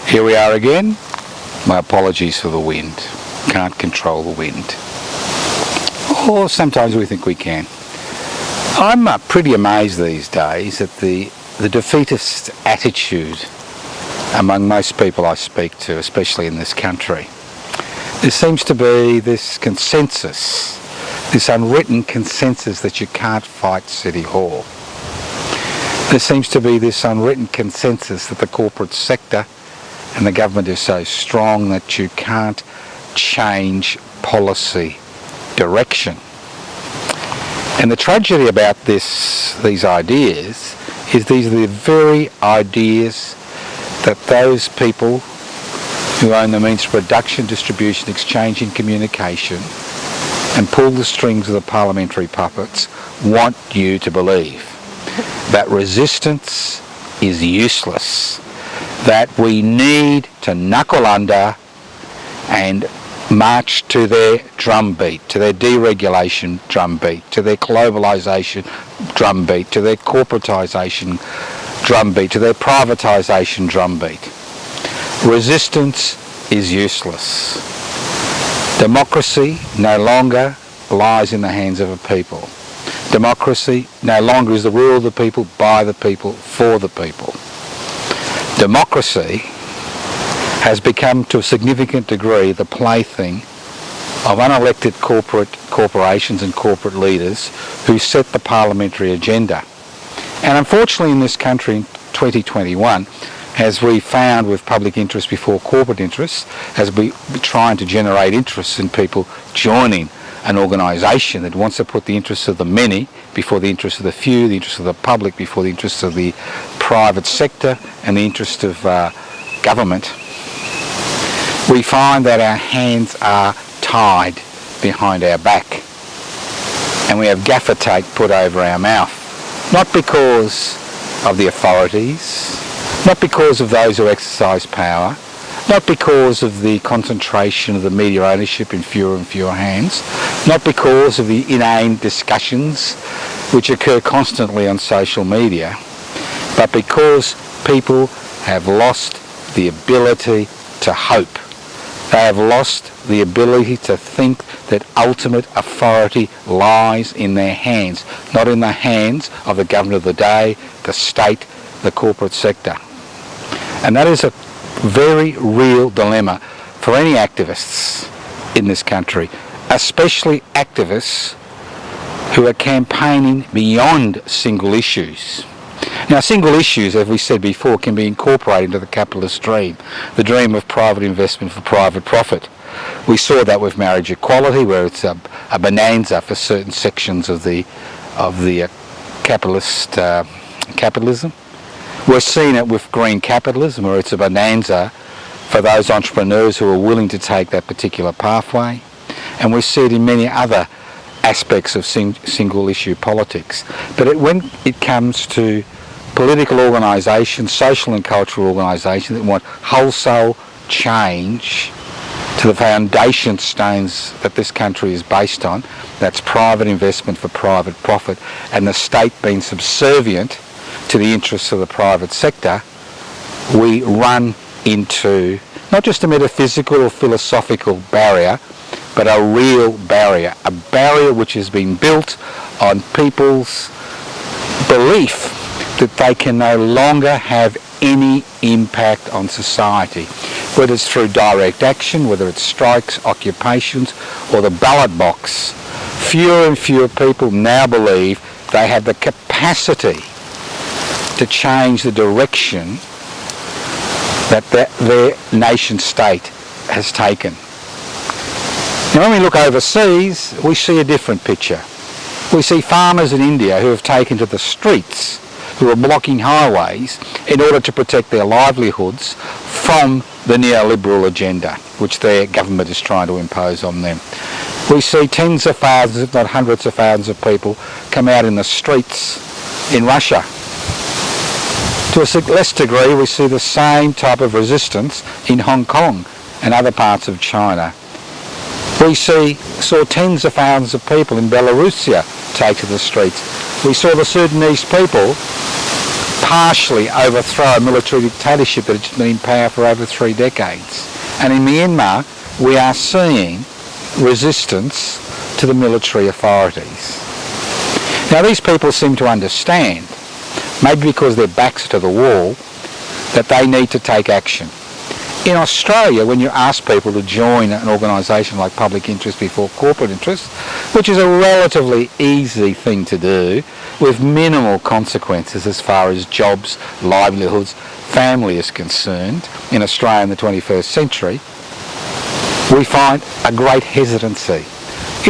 Here we are again. My apologies for the wind. Can't control the wind. Or sometimes we think we can. I'm pretty amazed these days at the defeatist attitude among most people I speak to, especially in this country. There seems to be this consensus, this unwritten consensus that you can't fight City Hall. There seems to be this unwritten consensus that the corporate sector and the government is so strong that you can't change policy direction. And the tragedy about these ideas is these are the very ideas that those people who own the means of production, distribution, exchange and communication and pull the strings of the parliamentary puppets want you to believe. That resistance is useless, that we need to knuckle under and march to their drumbeat, to their deregulation drumbeat, to their globalisation drumbeat, to their corporatisation drumbeat, to their privatisation drumbeat. Resistance is useless. Democracy no longer lies in the hands of a people. Democracy no longer is the rule of the people, by the people, for the people. Democracy has become to a significant degree the plaything of unelected corporations and corporate leaders who set the parliamentary agenda. And unfortunately in this country in 2021, as we found with public interest before corporate interests, as we trying to generate interest in people joining an organisation that wants to put the interests of the many before the interests of the few, the interests of the public before the interests of the private sector and the interest of government, we find that our hands are tied behind our back and we have gaffer tape put over our mouth. Not because of the authorities, not because of those who exercise power, not because of the concentration of the media ownership in fewer and fewer hands, not because of the inane discussions which occur constantly on social media, but because people have lost the ability to hope. They have lost the ability to think that ultimate authority lies in their hands, not in the hands of the government of the day, the state, the corporate sector. And that is a very real dilemma for any activists in this country, especially activists who are campaigning beyond single issues. Now, single issues, as we said before, can be incorporated into the capitalist dream, the dream of private investment for private profit. We saw that with marriage equality, where it's a bonanza for certain sections of the capitalism. We're seeing it with green capitalism, where it's a bonanza for those entrepreneurs who are willing to take that particular pathway. And we see it in many other aspects of single issue politics. But when it comes to political organisations, social and cultural organisations that want wholesale change to the foundation stones that this country is based on, that's private investment for private profit and the state being subservient to the interests of the private sector, we run into not just a metaphysical or philosophical barrier, but a real barrier, a barrier which has been built on people's belief that they can no longer have any impact on society, whether it's through direct action, whether it's strikes, occupations, or the ballot box. Fewer and fewer people now believe they have the capacity to change the direction that their nation state has taken. Now, when we look overseas, we see a different picture. We see farmers in India who have taken to the streets, who are blocking highways in order to protect their livelihoods from the neoliberal agenda which their government is trying to impose on them. We see tens of thousands, if not hundreds of thousands of people come out in the streets in Russia. To a less degree, we see the same type of resistance in Hong Kong and other parts of China. We saw tens of thousands of people in Belarusia take to the streets. We saw the Sudanese people partially overthrow a military dictatorship that has been in power for over 3 decades. And in Myanmar, we are seeing resistance to the military authorities. Now, these people seem to understand, maybe because their backs are to the wall, that they need to take action. In Australia, when you ask people to join an organisation like Public Interest before Corporate Interest, which is a relatively easy thing to do with minimal consequences as far as jobs, livelihoods, family is concerned in Australia in the 21st century, we find a great hesitancy.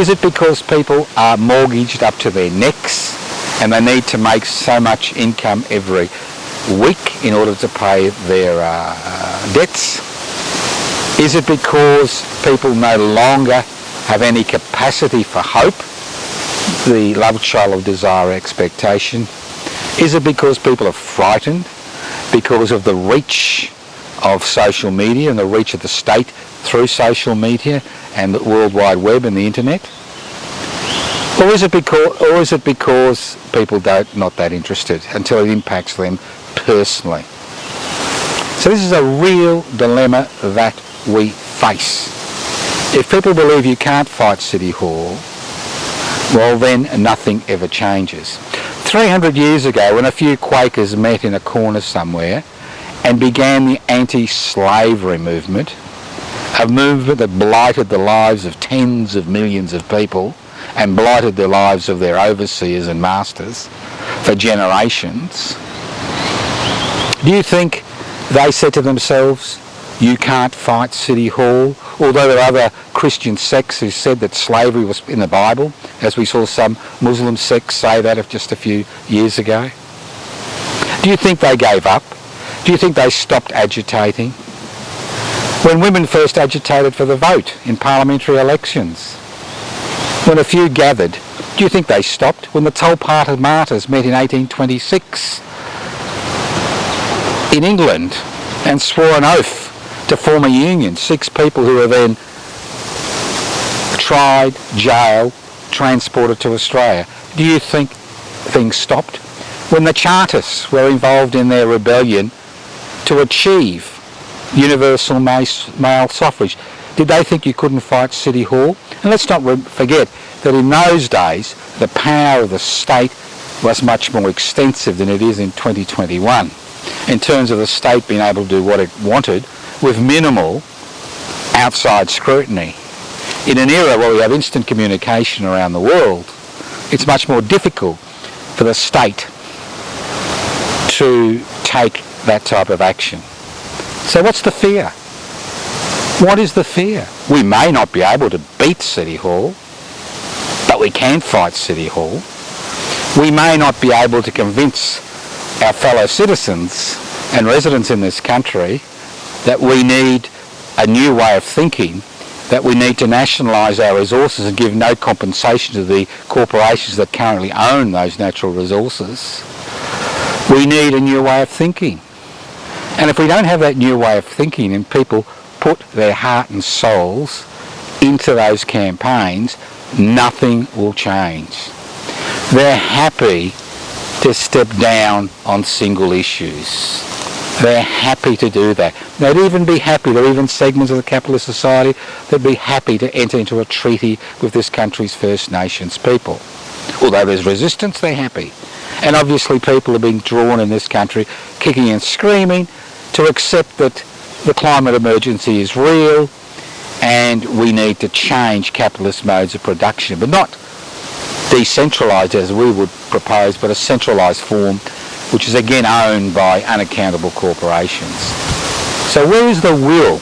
Is it because people are mortgaged up to their necks and they need to make so much income every week in order to pay their debts? Is it because people no longer have any capacity for hope, the love child of desire expectation? Is it because people are frightened because of the reach of social media and the reach of the state through social media and the World Wide Web and the internet? Or is it because people not that interested until it impacts them personally? So this is a real dilemma that we face. If people believe you can't fight City Hall, well then nothing ever changes. 300 years ago, when a few Quakers met in a corner somewhere and began the anti-slavery movement, a movement that blighted the lives of tens of millions of people and blighted the lives of their overseers and masters for generations, do you think they said to themselves, you can't fight City Hall? Although there are other Christian sects who said that slavery was in the Bible, as we saw some Muslim sects say that of just a few years ago. Do you think they gave up? Do you think they stopped agitating? When women first agitated for the vote in parliamentary elections, when a few gathered, do you think they stopped? When the Tolparta martyrs met in 1826 in England and swore an oath to form a union, 6 people who were then tried, jailed, transported to Australia, do you think things stopped? When the Chartists were involved in their rebellion to achieve universal male suffrage, did they think you couldn't fight City Hall? And let's not forget that in those days the power of the state was much more extensive than it is in 2021 in terms of the state being able to do what it wanted with minimal outside scrutiny. In an era where we have instant communication around the world, it's much more difficult for the state to take that type of action. So what's the fear? What is the fear? We may not be able to beat City Hall, but we can fight City Hall. We may not be able to convince our fellow citizens and residents in this country that we need a new way of thinking, that we need to nationalise our resources and give no compensation to the corporations that currently own those natural resources. We need a new way of thinking. And if we don't have that new way of thinking and people put their heart and souls into those campaigns, nothing will change. They're happy to step down on single issues. They're happy to do that. They'd even be happy, there are even segments of the capitalist society that'd be happy to enter into a treaty with this country's First Nations people. Although there's resistance, they're happy. And obviously people are being drawn in this country, kicking and screaming, to accept that the climate emergency is real and we need to change capitalist modes of production, but not decentralised as we would propose, but a centralised form which is again owned by unaccountable corporations. So where is the will?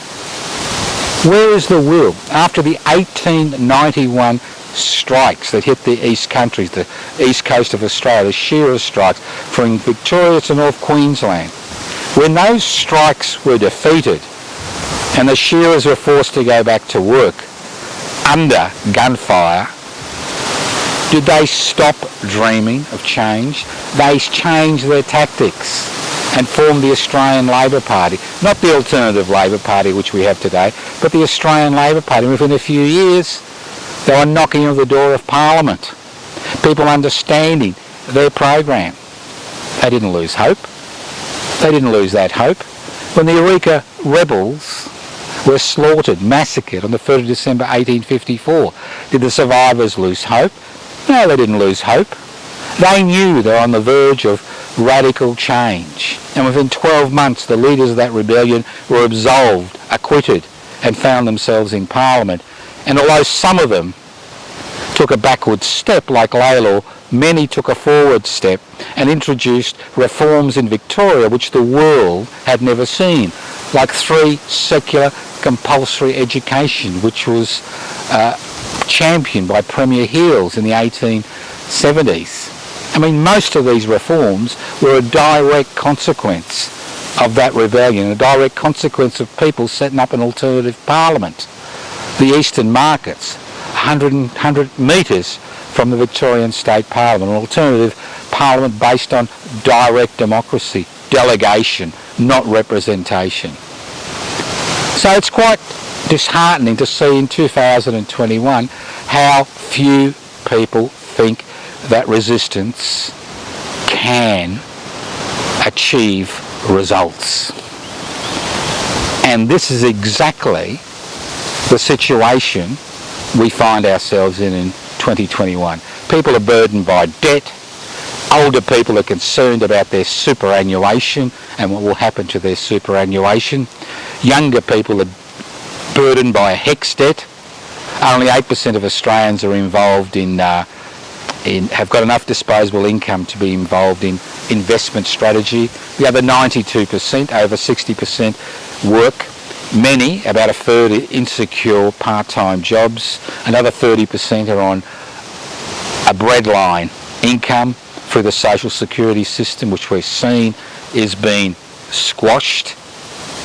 Where is the will? After the 1891 strikes that hit the East Countries, the east coast of Australia, the shearers' strikes from Victoria to North Queensland, when those strikes were defeated and the shearers were forced to go back to work under gunfire, did they stop dreaming of change? They changed their tactics and formed the Australian Labor Party. Not the alternative Labor Party which we have today, but the Australian Labor Party. Within a few years, they were knocking on the door of Parliament. People understanding their program. They didn't lose hope. They didn't lose that hope. When the Eureka rebels were slaughtered, massacred on the 3rd of December 1854, did the survivors lose hope? No, they didn't lose hope. They knew they were on the verge of radical change. And within 12 months, the leaders of that rebellion were absolved, acquitted, and found themselves in Parliament. And although some of them took a backward step, like Laylaw, many took a forward step and introduced reforms in Victoria which the world had never seen, like 3 secular compulsory education, which was championed by Premier Heels in the 1870s. I mean, most of these reforms were a direct consequence of that rebellion, a direct consequence of people setting up an alternative parliament. The Eastern Markets, 100 metres from the Victorian State Parliament, an alternative parliament based on direct democracy, delegation, not representation. So it's quite disheartening to see in 2021 how few people think that resistance can achieve results. And this is exactly the situation we find ourselves in 2021. People are burdened by debt. Older people are concerned about their superannuation and what will happen to their superannuation. Younger people are burdened by a HECS debt. Only 8% of Australians are involved have got enough disposable income to be involved in investment strategy. The other 92%, over 60%, work. Many, about a third, are insecure part-time jobs. Another 30% are on a breadline income through the social security system, which we're seeing is being squashed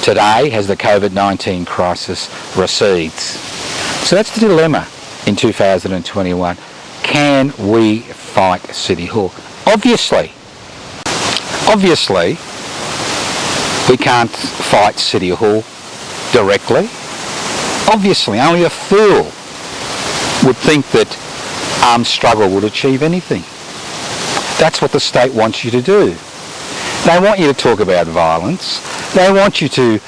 today as the COVID-19 crisis recedes. So that's the dilemma in 2021. Can we fight City Hall? Obviously, we can't fight City Hall directly. Obviously, only a fool would think that armed struggle would achieve anything. That's what the state wants you to do. They want you to talk about violence. They want you to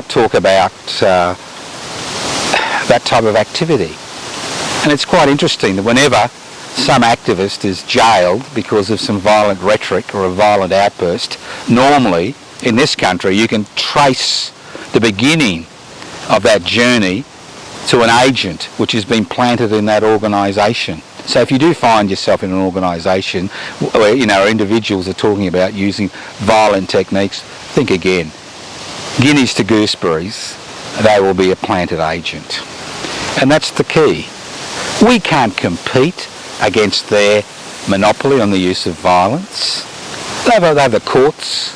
talk about that type of activity. And it's quite interesting that whenever some activist is jailed because of some violent rhetoric or a violent outburst, normally in this country you can trace the beginning of that journey to an agent which has been planted in that organisation. So if you do find yourself in an organisation where individuals are talking about using violent techniques, think again. Guineas to gooseberries, they will be a planted agent. And that's the key. We can't compete against their monopoly on the use of violence. They have the courts,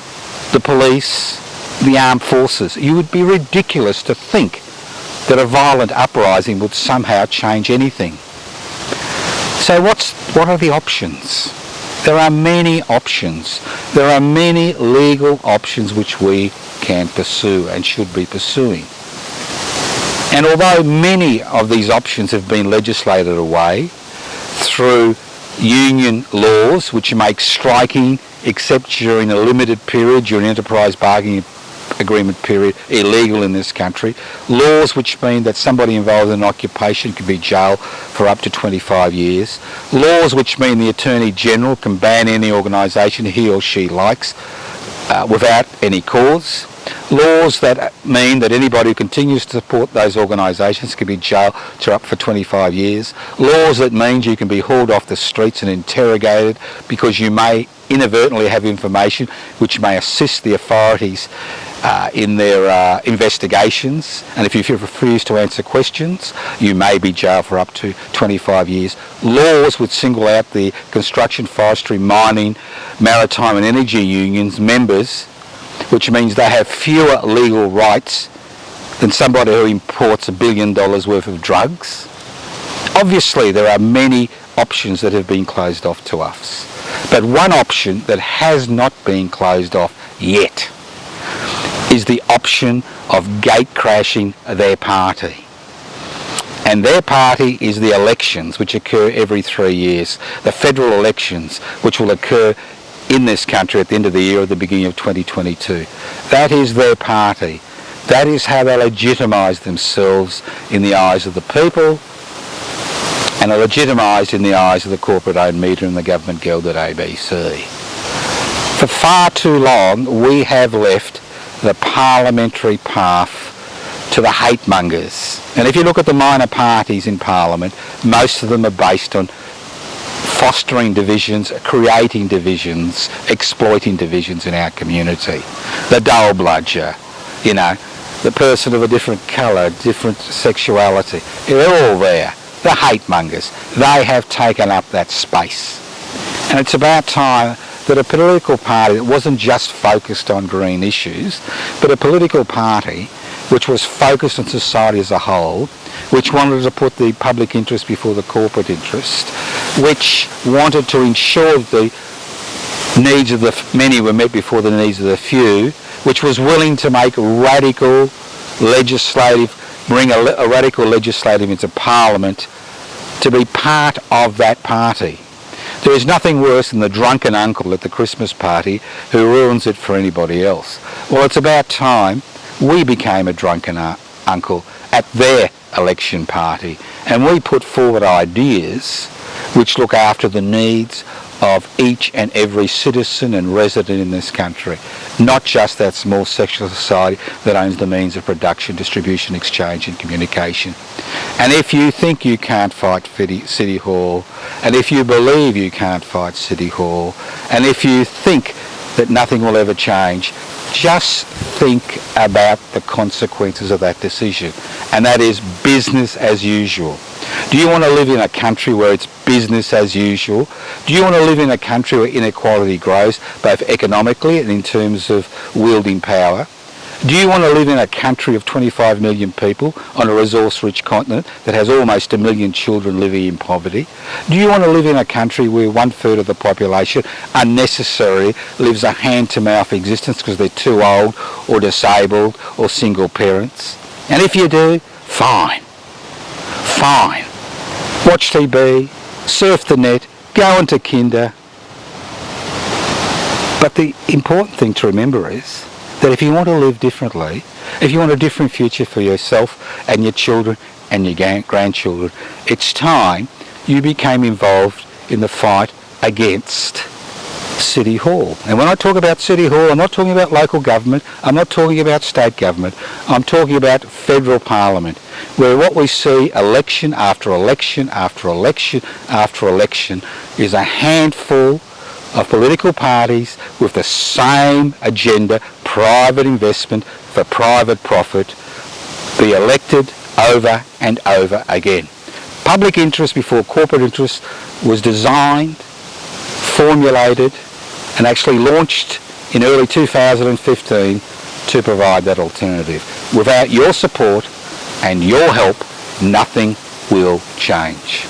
the police, the armed forces. You would be ridiculous to think that a violent uprising would somehow change anything. So what are the options? There are many options. There are many legal options which we can pursue and should be pursuing. And although many of these options have been legislated away through union laws which make striking, except during a limited period, during enterprise bargaining agreement period, illegal in this country, laws which mean that somebody involved in an occupation can be jailed for up to 25 years, laws which mean the Attorney General can ban any organisation he or she likes without any cause, laws that mean that anybody who continues to support those organisations can be jailed to up for 25 years, laws that means you can be hauled off the streets and interrogated because you may inadvertently have information which may assist the authorities in their investigations, and if you refuse to answer questions you may be jailed for up to 25 years. Laws would single out the construction, forestry, mining, maritime and energy unions members, which means they have fewer legal rights than somebody who imports $1 billion worth of drugs. Obviously there are many options that have been closed off to us, but one option that has not been closed off yet is the option of gate crashing their party. And their party is the elections which occur every 3 years, the federal elections which will occur in this country at the end of the year or at the beginning of 2022. That is their party. That is how they legitimise themselves in the eyes of the people, and are legitimised in the eyes of the corporate-owned media and the government-gelded ABC. For far too long, we have left the parliamentary path to the hate mongers. And if you look at the minor parties in Parliament, most of them are based on fostering divisions, creating divisions, exploiting divisions in our community. The dull bludger, the person of a different colour, different sexuality, they're all there. The hate mongers, they have taken up that space. And it's about time that a political party that wasn't just focused on green issues, but a political party which was focused on society as a whole, which wanted to put the public interest before the corporate interest, which wanted to ensure that the needs of the many were met before the needs of the few, which was willing to make radical legislative, bring a radical legislative into Parliament, to be part of that party. There is nothing worse than the drunken uncle at the Christmas party who ruins it for anybody else. Well, it's about time we became a drunken uncle at their election party, and we put forward ideas which look after the needs of each and every citizen and resident in this country, not just that small section of society that owns the means of production, distribution, exchange and communication. And if you think you can't fight City Hall, and if you believe you can't fight City Hall, and if you think that nothing will ever change, just think about the consequences of that decision, and that is business as usual. Do you want to live in a country where it's business as usual? Do you want to live in a country where inequality grows, both economically and in terms of wielding power? Do you want to live in a country of 25 million people on a resource-rich continent that has almost 1 million children living in poverty? Do you want to live in a country where 1/3 of the population unnecessarily lives a hand-to-mouth existence because they're too old or disabled or single parents? And if you do, fine. Fine. Watch TV, surf the net, go into Kinder. But the important thing to remember is that if you want to live differently, if you want a different future for yourself and your children and your grandchildren, it's time you became involved in the fight against City Hall. And when I talk about City Hall, I'm not talking about local government, I'm not talking about state government, I'm talking about federal parliament, where what we see election after election after election after election is a handful of political parties with the same agenda, private investment for private profit, be elected over and over again. Public interest before corporate interest was designed, formulated and actually launched in early 2015 to provide that alternative. Without your support and your help, nothing will change.